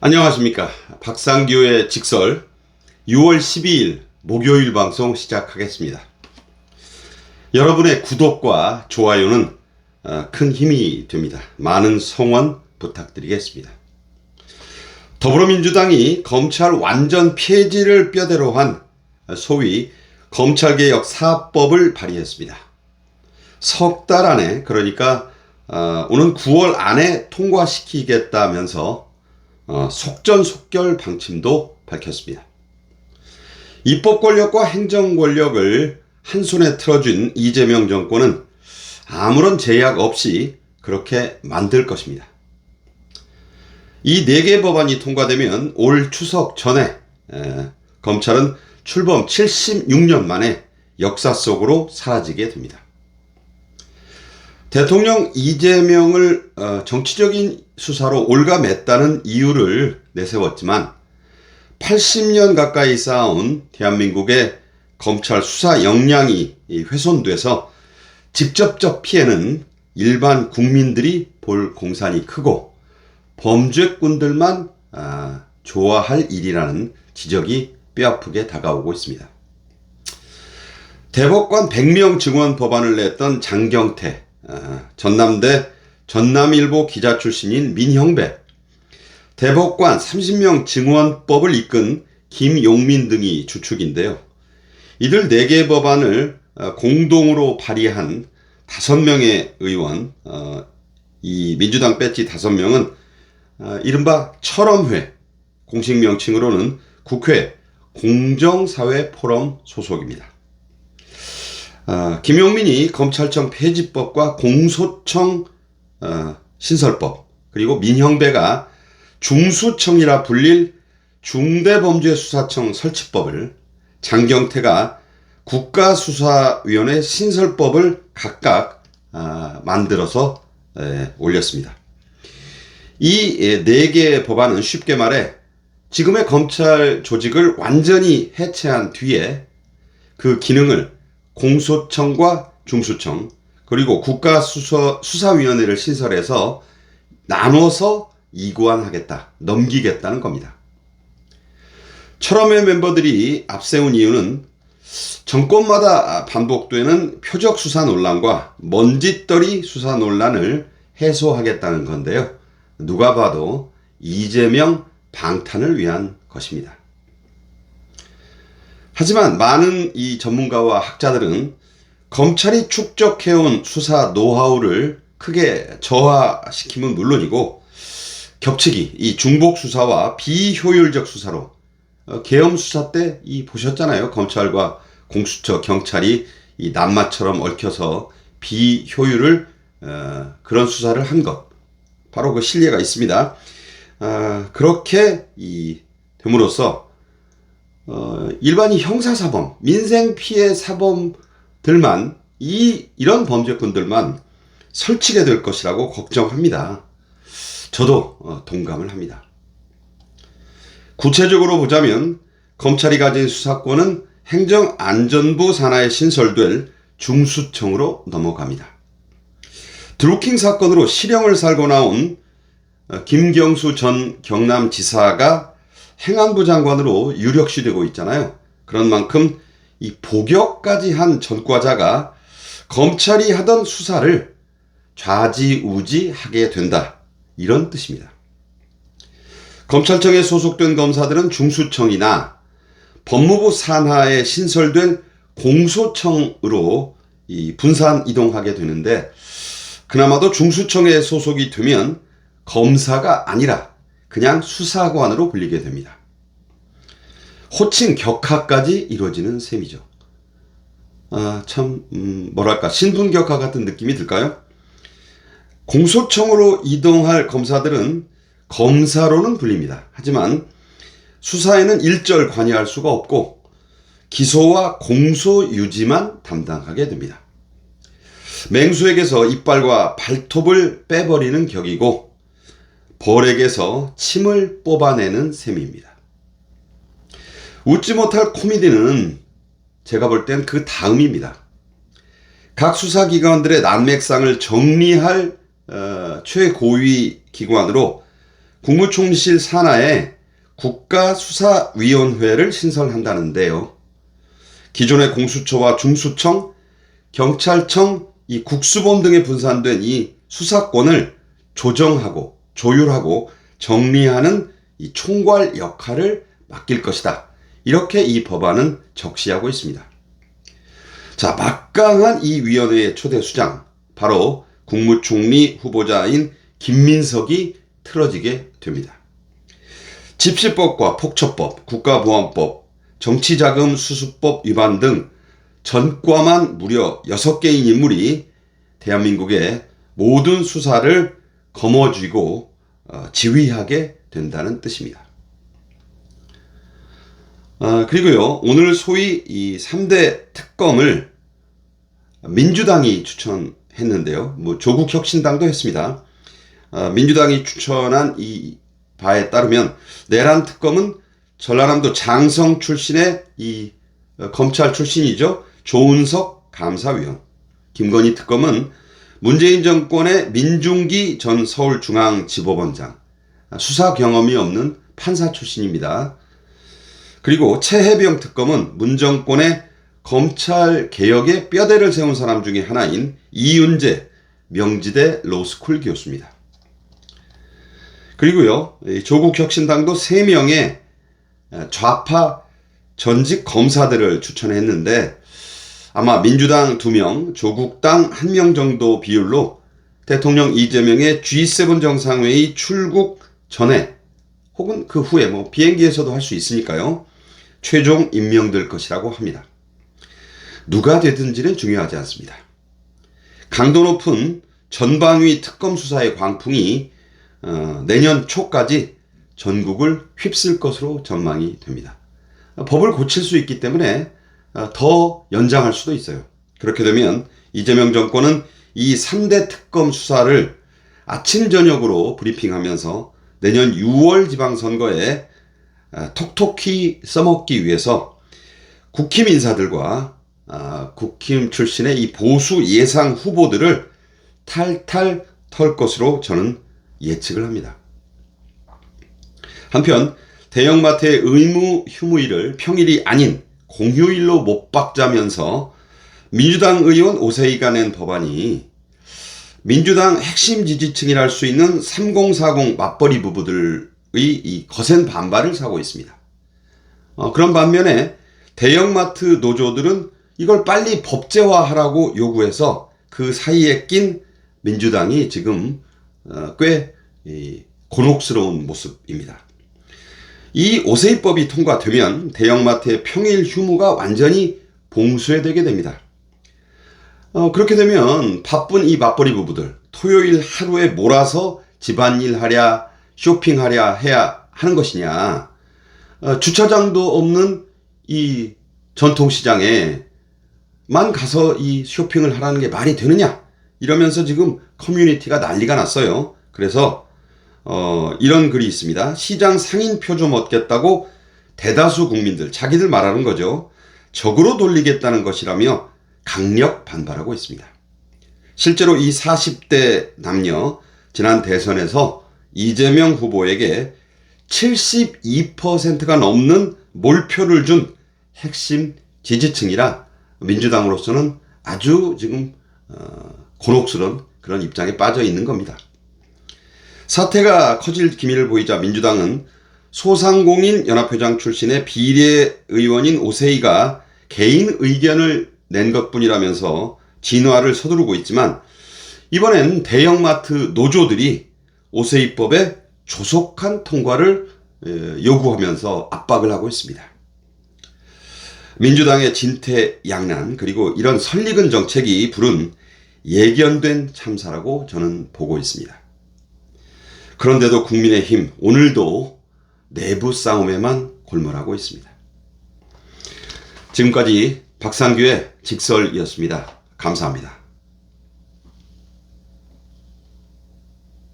안녕하십니까. 박상규의 직설 6월 12일 목요일 방송 시작하겠습니다. 여러분의 구독과 좋아요는 큰 힘이 됩니다. 많은 성원 부탁드리겠습니다. 더불어민주당이 검찰 완전 폐지를 뼈대로 한 소위 검찰개혁 4법을 발의했습니다. 석 달 안에, 그러니까 오는 9월 안에 통과시키겠다면서 속전속결 방침도 밝혔습니다. 입법 권력과 행정 권력을 한 손에 틀어준 이재명 정권은 아무런 제약 없이 그렇게 만들 것입니다. 이 4개 법안이 통과되면 올 추석 전에 검찰은 출범 76년 만에 역사 속으로 사라지게 됩니다. 대통령 이재명을 정치적인 수사로 올가맸다는 이유를 내세웠지만 80년 가까이 쌓아온 대한민국의 검찰 수사 역량이 훼손돼서 직접적 피해는 일반 국민들이 볼 공산이 크고 범죄꾼들만 좋아할 일이라는 지적이 뼈아프게 다가오고 있습니다. 대법관 100명 증원 법안을 냈던 장경태, 전남대 전남일보 기자 출신인 민형배, 대법관 30명 증원법을 이끈 김용민 등이 주축인데요. 이들 4개 법안을 공동으로 발의한 5명의 의원, 이 민주당 배지 5명은 이른바 철험회, 공식 명칭으로는 국회 공정사회 포럼 소속입니다. 김용민이 검찰청 폐지법과 공소청 신설법, 그리고 민형배가 중수청이라 불릴 중대범죄수사청 설치법을, 장경태가 국가수사위원회 신설법을 각각 만들어서 올렸습니다. 이 4개의 법안은 쉽게 말해 지금의 검찰 조직을 완전히 해체한 뒤에 그 기능을 공소청과 중수청, 그리고 국가수사위원회를 신설해서 나눠서 이관하겠다, 넘기겠다는 겁니다. 철험회 멤버들이 앞세운 이유는 정권마다 반복되는 표적 수사 논란과 먼지떨이 수사 논란을 해소하겠다는 건데요. 누가 봐도 이재명 방탄을 위한 것입니다. 하지만 많은 이 전문가와 학자들은 검찰이 축적해온 수사 노하우를 크게 저하시키면 물론이고 겹치기, 이 중복 수사와 비효율적 수사로 계엄 수사 때 보셨잖아요. 검찰과 공수처, 경찰이 이 낱마처럼 얽혀서 비효율을 그런 수사를 한 것, 바로 그 실례가 있습니다. 그렇게 됨으로써 일반이 형사사범, 민생피해 사범들만 이런 범죄꾼들만 설치게 될 것이라고 걱정합니다. 저도 동감을 합니다. 구체적으로 보자면 검찰이 가진 수사권은 행정안전부 산하에 신설될 중수청으로 넘어갑니다. 드루킹 사건으로 실형을 살고 나온 김경수 전 경남지사가 행안부 장관으로 유력시되고 있잖아요. 그런 만큼 이 복역까지 한 전과자가 검찰이 하던 수사를 좌지우지하게 된다, 이런 뜻입니다. 검찰청에 소속된 검사들은 중수청이나 법무부 산하에 신설된 공소청으로 분산 이동하게 되는데, 그나마도 중수청에 소속이 되면 검사가 아니라 그냥 수사관으로 불리게 됩니다. 호칭 격하까지 이루어지는 셈이죠. 뭐랄까, 신분격하 같은 느낌이 들까요? 공소청으로 이동할 검사들은 검사로는 불립니다. 하지만 수사에는 일절 관여할 수가 없고 기소와 공소 유지만 담당하게 됩니다. 맹수에게서 이빨과 발톱을 빼버리는 격이고 벌에게서 침을 뽑아내는 셈입니다. 웃지 못할 코미디는 제가 볼 땐 그 다음입니다. 각 수사기관들의 난맥상을 정리할 최고위 기관으로 국무총리실 산하에 국가수사위원회를 신설한다는데요. 기존의 공수처와 중수청, 경찰청, 이 국수본 등에 분산된 이 수사권을 조정하고 조율하고 정리하는 이 총괄 역할을 맡길 것이다. 이렇게 이 법안은 적시하고 있습니다. 자, 막강한 이 위원회의 초대 수장, 바로 국무총리 후보자인 김민석이 틀어지게 됩니다. 집시법과 폭처법, 국가보안법, 정치자금 수수법 위반 등 전과만 무려 6개인 인물이 대한민국의 모든 수사를 거머쥐고 지휘하게 된다는 뜻입니다. 그리고요, 오늘 소위 이 3대 특검을 민주당이 추천했는데요. 조국 혁신당도 했습니다. 민주당이 추천한 이 바에 따르면 내란 특검은 전라남도 장성 출신의 이 검찰 출신이죠. 조은석 감사위원. 김건희 특검은 문재인 정권의 민중기 전 서울중앙지법원장. 수사 경험이 없는 판사 출신입니다. 그리고 최혜병 특검은 문 정권의 검찰 개혁에 뼈대를 세운 사람 중에 하나인 이윤재 명지대 로스쿨 교수입니다. 그리고요, 조국 혁신당도 3명의 좌파 전직 검사들을 추천했는데 아마 민주당 2명, 조국당 1명 정도 비율로 대통령 이재명의 G7 정상회의 출국 전에 혹은 그 후에 비행기에서도 할 수 있으니까요. 최종 임명될 것이라고 합니다. 누가 되든지는 중요하지 않습니다. 강도 높은 전방위 특검 수사의 광풍이 내년 초까지 전국을 휩쓸 것으로 전망이 됩니다. 법을 고칠 수 있기 때문에 더 연장할 수도 있어요. 그렇게 되면 이재명 정권은 이 3대 특검 수사를 아침 저녁으로 브리핑하면서 내년 6월 지방선거에 톡톡히 써먹기 위해서 국힘 인사들과 국힘 출신의 이 보수 예상 후보들을 탈탈 털 것으로 저는 예측을 합니다. 한편 대형마트의 의무 휴무일을 평일이 아닌 공휴일로 못 박자면서 민주당 의원 오세희가 낸 법안이 민주당 핵심 지지층이라 할 수 있는 3040 맞벌이 부부들의 이 거센 반발을 사고 있습니다. 그런 반면에 대형마트 노조들은 이걸 빨리 법제화하라고 요구해서 그 사이에 낀 민주당이 지금 꽤 곤혹스러운 모습입니다. 이 오세희법이 통과되면 대형마트의 평일 휴무가 완전히 봉쇄되게 됩니다. 그렇게 되면 바쁜 이 맞벌이 부부들 토요일 하루에 몰아서 집안일 하랴 쇼핑하랴 해야 하는 것이냐, 주차장도 없는 이 전통시장에만 가서 이 쇼핑을 하라는 게 말이 되느냐, 이러면서 지금 커뮤니티가 난리가 났어요. 그래서 이런 글이 있습니다. 시장 상인표 좀 얻겠다고 대다수 국민들, 자기들 말하는 거죠, 적으로 돌리겠다는 것이라며 강력 반발하고 있습니다. 실제로 이 40대 남녀 지난 대선에서 이재명 후보에게 72%가 넘는 몰표를 준 핵심 지지층이라 민주당으로서는 아주 지금 곤혹스러운 그런 입장에 빠져 있는 겁니다. 사태가 커질 기미를 보이자 민주당은 소상공인 연합회장 출신의 비례의원인 오세희가 개인 의견을 낸 것뿐이라면서 진화를 서두르고 있지만, 이번엔 대형마트 노조들이 오세희법의 조속한 통과를 요구하면서 압박을 하고 있습니다. 민주당의 진퇴양난, 그리고 이런 설익은 정책이 부른 예견된 참사라고 저는 보고 있습니다. 그런데도 국민의힘 오늘도 내부 싸움에만 골몰하고 있습니다. 지금까지 박상규의 직설이었습니다. 감사합니다.